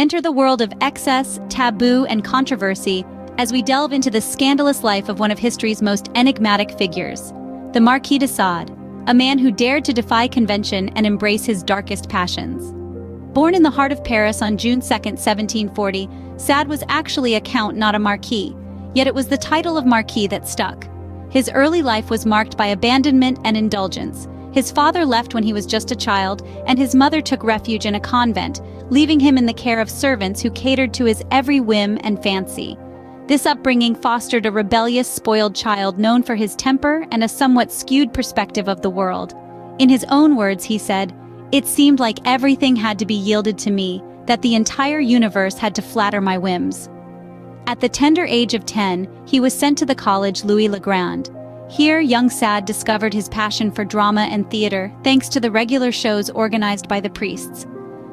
Enter the world of excess, taboo, and controversy as we delve into the scandalous life of one of history's most enigmatic figures, the Marquis de Sade, a man who dared to defy convention and embrace his darkest passions. Born in the heart of Paris on June 2, 1740, Sade was actually a count, not a marquis, yet it was the title of marquis that stuck. His early life was marked by abandonment and indulgence. His father left when he was just a child, and his mother took refuge in a convent, leaving him in the care of servants who catered to his every whim and fancy. This upbringing fostered a rebellious, spoiled child known for his temper and a somewhat skewed perspective of the world. In his own words, he said, "It seemed like everything had to be yielded to me, that the entire universe had to flatter my whims." At the tender age of 10, he was sent to the college Louis le Grand. Here, young Sade discovered his passion for drama and theater, thanks to the regular shows organized by the priests.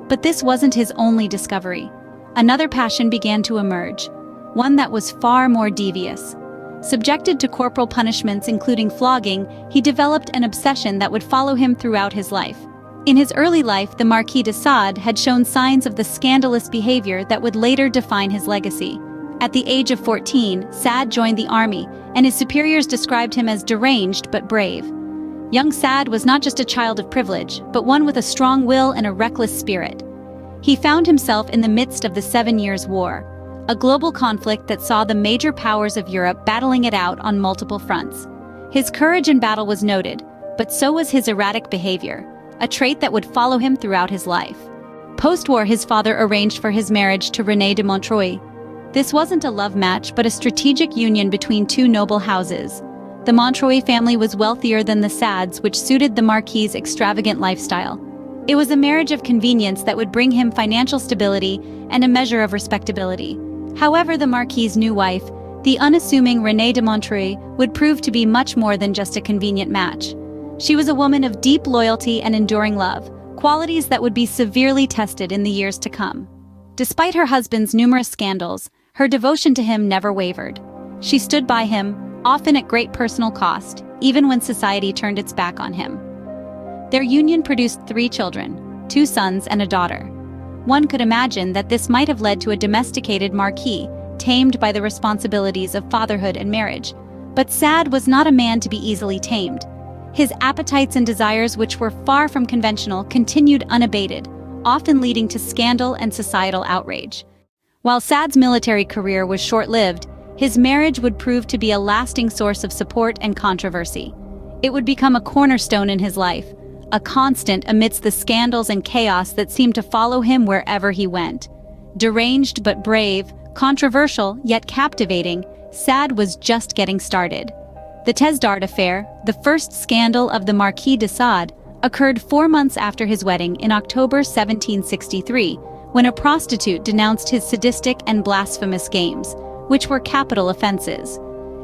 But this wasn't his only discovery. Another passion began to emerge, one that was far more devious. Subjected to corporal punishments including flogging, he developed an obsession that would follow him throughout his life. In his early life, the Marquis de Sade had shown signs of the scandalous behavior that would later define his legacy. At the age of 14, Sade joined the army, and his superiors described him as deranged but brave. Young Sade was not just a child of privilege, but one with a strong will and a reckless spirit. He found himself in the midst of the 7 Years' War, a global conflict that saw the major powers of Europe battling it out on multiple fronts. His courage in battle was noted, but so was his erratic behavior, a trait that would follow him throughout his life. Post-war, his father arranged for his marriage to Renée de Montreuil. This wasn't a love match, but a strategic union between two noble houses. The Montreuil family was wealthier than the Sades, which suited the Marquis's extravagant lifestyle. It was a marriage of convenience that would bring him financial stability and a measure of respectability. However, the Marquis's new wife, the unassuming Renée de Montreuil, would prove to be much more than just a convenient match. She was a woman of deep loyalty and enduring love, qualities that would be severely tested in the years to come. Despite her husband's numerous scandals, her devotion to him never wavered. She stood by him, often at great personal cost, even when society turned its back on him. Their union produced 3 children, 2 sons and a daughter. One could imagine that this might have led to a domesticated marquis, tamed by the responsibilities of fatherhood and marriage. But Sade was not a man to be easily tamed. His appetites and desires, which were far from conventional, continued unabated, often leading to scandal and societal outrage. While Sade's military career was short-lived, his marriage would prove to be a lasting source of support and controversy. It would become a cornerstone in his life, a constant amidst the scandals and chaos that seemed to follow him wherever he went. Deranged but brave, controversial yet captivating, Sade was just getting started. The Thézard affair, the first scandal of the Marquis de Sade, occurred 4 months after his wedding in October 1763, when a prostitute denounced his sadistic and blasphemous games, which were capital offenses.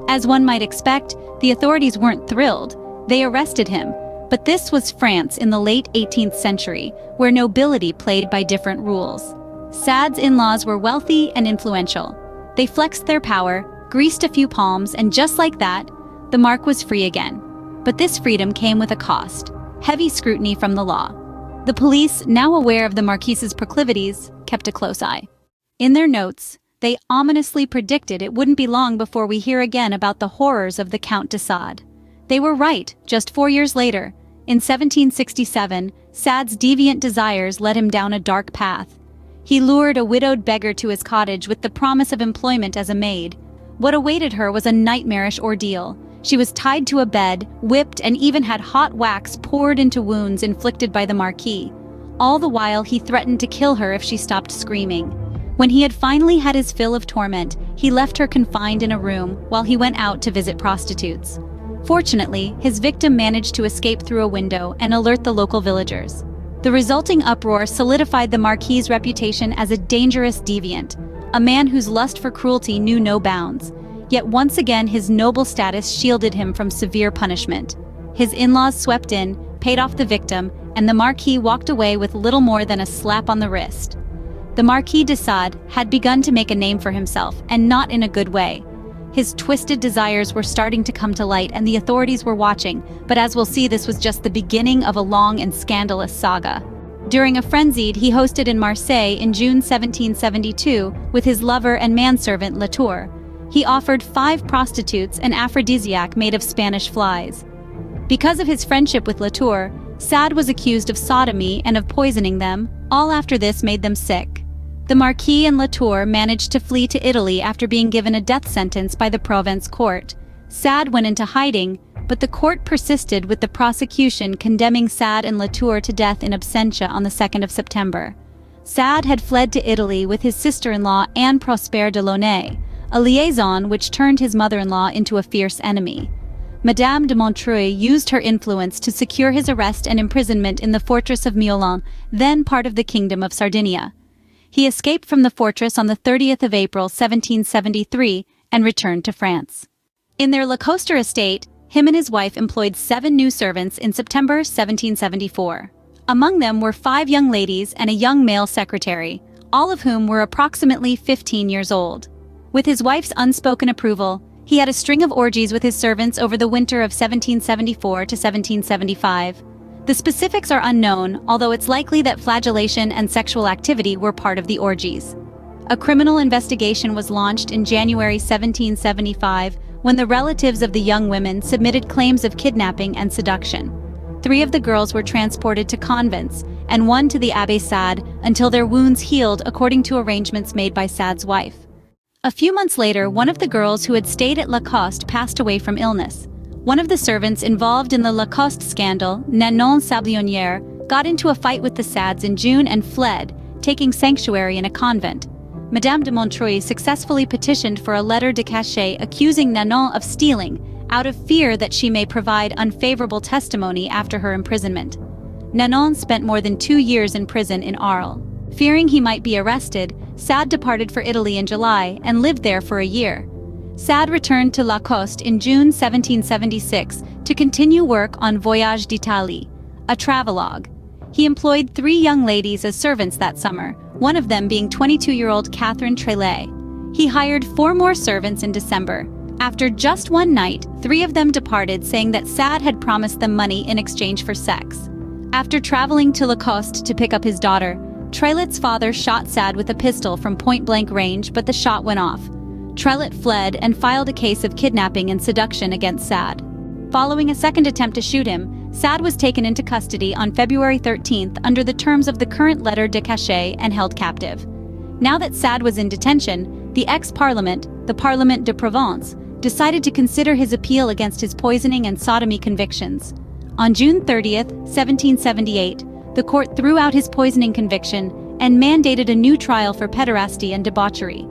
As one might expect, the authorities weren't thrilled. They arrested him. But this was France in the late 18th century, where nobility played by different rules. Sade's in-laws were wealthy and influential. They flexed their power, greased a few palms, and just like that, the Marquis was free again. But this freedom came with a cost: heavy scrutiny from the law. The police, now aware of the Marquis's proclivities, kept a close eye. In their notes, they ominously predicted it wouldn't be long before we hear again about the horrors of the Count de Sade. They were right. Just 4 years later, in 1767, Sade's deviant desires led him down a dark path. He lured a widowed beggar to his cottage with the promise of employment as a maid. What awaited her was a nightmarish ordeal. She was tied to a bed, whipped, and even had hot wax poured into wounds inflicted by the Marquis. All the while, he threatened to kill her if she stopped screaming. When he had finally had his fill of torment, he left her confined in a room while he went out to visit prostitutes. Fortunately, his victim managed to escape through a window and alert the local villagers. The resulting uproar solidified the Marquis's reputation as a dangerous deviant, a man whose lust for cruelty knew no bounds. Yet once again, his noble status shielded him from severe punishment. His in-laws swept in, paid off the victim, and the Marquis walked away with little more than a slap on the wrist. The Marquis de Sade had begun to make a name for himself, and not in a good way. His twisted desires were starting to come to light, and the authorities were watching, but as we'll see, this was just the beginning of a long and scandalous saga. During a frenzied he hosted in Marseille in June 1772 with his lover and manservant Latour. He offered 5 prostitutes an aphrodisiac made of Spanish flies. Because of his friendship with Latour, Sade was accused of sodomy and of poisoning them. All after this made them sick. The Marquis and Latour managed to flee to Italy after being given a death sentence by the Provence court. Sade went into hiding, but the court persisted with the prosecution condemning Sade and Latour to death in absentia on the 2nd of September. Sade had fled to Italy with his sister-in-law Anne Prosper de Launay, a liaison which turned his mother-in-law into a fierce enemy. Madame de Montreuil used her influence to secure his arrest and imprisonment in the fortress of Miolan, then part of the Kingdom of Sardinia. He escaped from the fortress on the 30th of April 1773 and returned to France. In their Lacoste estate, him and his wife employed 7 new servants in September 1774. Among them were 5 young ladies and a young male secretary, all of whom were approximately 15 years old. With his wife's unspoken approval, he had a string of orgies with his servants over the winter of 1774 to 1775. The specifics are unknown, although it's likely that flagellation and sexual activity were part of the orgies. A criminal investigation was launched in January 1775 when the relatives of the young women submitted claims of kidnapping and seduction. 3 of the girls were transported to convents, and 1 to the Abbé Sade until their wounds healed according to arrangements made by Sade's wife. A few months later, one of the girls who had stayed at Lacoste passed away from illness. One of the servants involved in the Lacoste scandal, Nanon Sablonnière, got into a fight with the Sades in June and fled, taking sanctuary in a convent. Madame de Montreuil successfully petitioned for a lettre de cachet accusing Nanon of stealing, out of fear that she may provide unfavorable testimony after her imprisonment. Nanon spent more than 2 years in prison in Arles. Fearing he might be arrested, Sade departed for Italy in July and lived there for a year. Sade returned to Lacoste in June 1776 to continue work on Voyage d'Italie, a travelogue. He employed 3 young ladies as servants that summer, one of them being 22-year-old Catherine Trelay. He hired 4 more servants in December. After just one night, 3 of them departed, saying that Sade had promised them money in exchange for sex. After traveling to Lacoste to pick up his daughter, Trelet's father shot Sade with a pistol from point-blank range, but the shot went off. Trelet fled and filed a case of kidnapping and seduction against Sade. Following a second attempt to shoot him, Sade was taken into custody on February 13th under the terms of the current lettre de cachet and held captive. Now that Sade was in detention, the ex-parliament, the Parlement de Provence, decided to consider his appeal against his poisoning and sodomy convictions. On June 30th, 1778, the court threw out his poisoning conviction and mandated a new trial for pederasty and debauchery.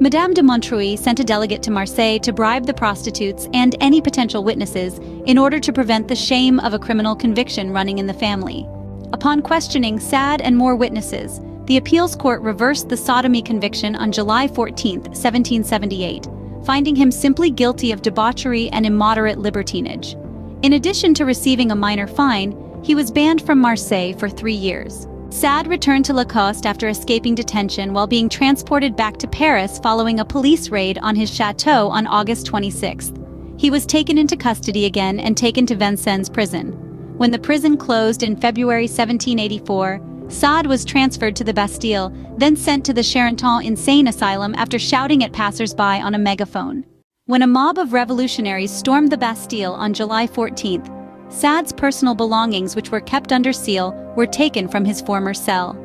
Madame de Montreuil sent a delegate to Marseille to bribe the prostitutes and any potential witnesses in order to prevent the shame of a criminal conviction running in the family. Upon questioning Sade and more witnesses, the appeals court reversed the sodomy conviction on July 14, 1778, finding him simply guilty of debauchery and immoderate libertinage. In addition to receiving a minor fine, he was banned from Marseille for 3 years. Sade returned to Lacoste after escaping detention while being transported back to Paris following a police raid on his chateau on August 26. He was taken into custody again and taken to Vincennes prison. When the prison closed in February 1784, Sade was transferred to the Bastille, then sent to the Charenton insane asylum after shouting at passers-by on a megaphone. When a mob of revolutionaries stormed the Bastille on July 14th, Sade's personal belongings, which were kept under seal, were taken from his former cell.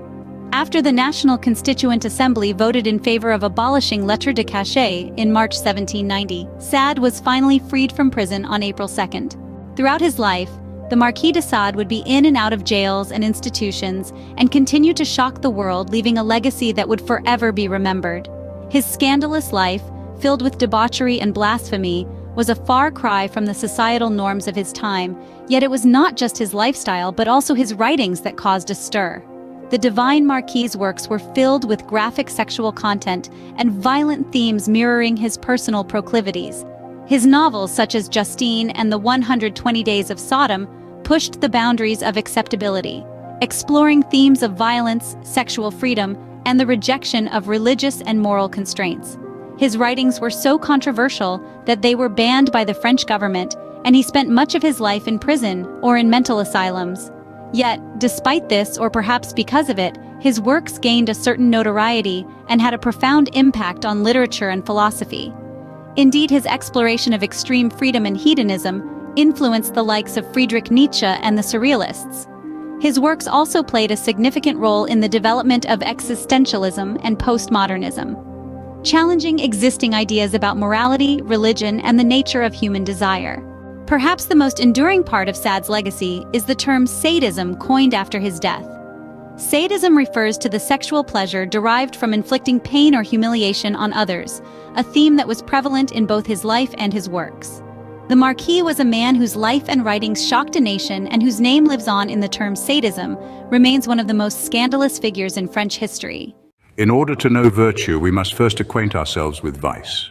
After the National Constituent Assembly voted in favor of abolishing lettre de cachet in March 1790, Sade was finally freed from prison on April 2nd. Throughout his life, the Marquis de Sade would be in and out of jails and institutions and continue to shock the world, leaving a legacy that would forever be remembered. His scandalous life, filled with debauchery and blasphemy, was a far cry from the societal norms of his time, yet it was not just his lifestyle but also his writings that caused a stir. The Divine Marquis's works were filled with graphic sexual content and violent themes mirroring his personal proclivities. His novels such as Justine and the 120 Days of Sodom pushed the boundaries of acceptability, exploring themes of violence, sexual freedom, and the rejection of religious and moral constraints. His writings were so controversial that they were banned by the French government, and he spent much of his life in prison or in mental asylums. Yet, despite this, or perhaps because of it, his works gained a certain notoriety and had a profound impact on literature and philosophy. Indeed, his exploration of extreme freedom and hedonism influenced the likes of Friedrich Nietzsche and the Surrealists. His works also played a significant role in the development of existentialism and postmodernism, challenging existing ideas about morality, religion, and the nature of human desire. Perhaps the most enduring part of Sade's legacy is the term sadism, coined after his death. Sadism refers to the sexual pleasure derived from inflicting pain or humiliation on others, a theme that was prevalent in both his life and his works. The Marquis was a man whose life and writings shocked a nation and whose name lives on in the term sadism, remains one of the most scandalous figures in French history. In order to know virtue, we must first acquaint ourselves with vice.